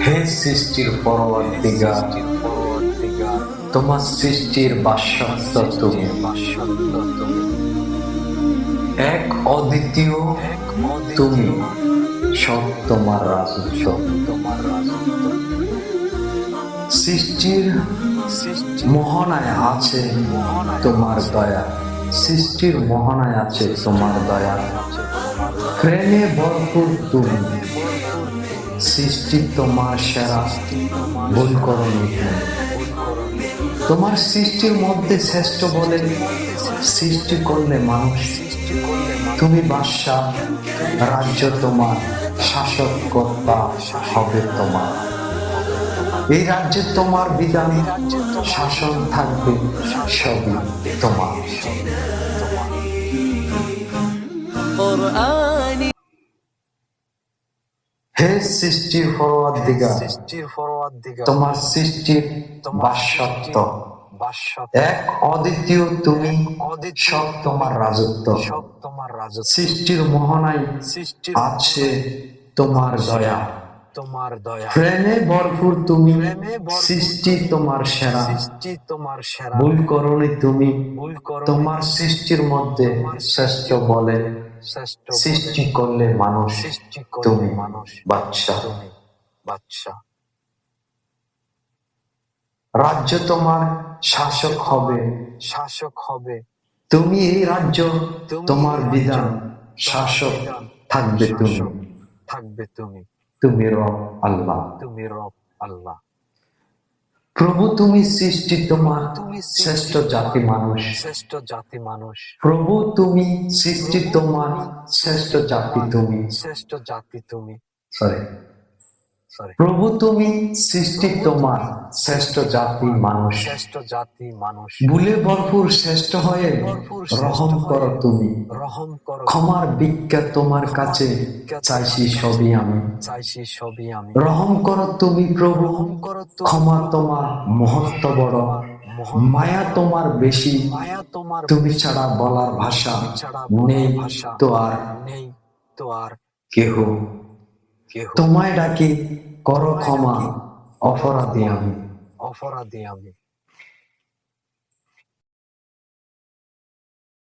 হে সৃষ্টির পরওয়ারদিগার, তোমার সৃষ্টির বাসত্ব তুমি, এক অদ্বিতীয় তুমি, সব তোমার রাজত্ব। সৃষ্টির মোহনায় আছে তোমার দয়া, সৃষ্টির মোহনায় আছে তোমার দয়া। প্রেমে ভরপুর তুমি, সৃষ্টি তোমার সেরা, ভুল করনি তুমি। তোমার সৃষ্টির মধ্যে শ্রেষ্ঠ বলে সৃষ্টি করলে মানুষ। তুমি বাদশাহ, রাজ্য তোমার, শাসক কর্তা হবে তোমার। এই রাজ্যে তোমার বিধান, শাসন থাকবে সবই তোমার। হে সৃষ্টির পরওয়ারদিগার, তোমার সৃষ্টির বাসত্ব, এক অদ্বিতীয় তুমি, সব তোমার রাজত্ব। সৃষ্টির মোহনায় আছে তোমার দয়া, প্রেমে ভরপুর তুমি, সৃষ্টি তোমার সেরা, ভুল করনি তুমি। তোমার সৃষ্টির মধ্যে শ্রেষ্ঠ বলে সৃষ্টি করলে মানুষ। তুমি বাদশাহ, রাজ্য তোমার, শাসক হবে তুমি। এই রাজ্য তোমার বিধান, শাসক থাকবে তুমি। তুমি রব আল্লাহ। প্রভু তুমি সৃষ্টি তোমার, শ্রেষ্ঠ জাতি মানুষ। প্রভু তুমি সৃষ্টি তোমার, শ্রেষ্ঠ জাতি তুমি। প্রভু তুমি সৃষ্টি তোমার, শ্রেষ্ঠ জাতি মানুষ। ভুলে ভরপুর শ্রেষ্ঠ হয়ে রহম করো তুমি। ক্ষমার ভিক্ষা তোমার কাছে চাইছি সবই আমি। রহম করো তুমি প্রভু, ক্ষমা তোমার মহত্ব বড়, মায়া তোমার বেশি। তুমি ছাড়া বলার ভাষা নেই তো আর কেহ। তোমায় ডাকি করো ক্ষমা, অপরাধী আমি।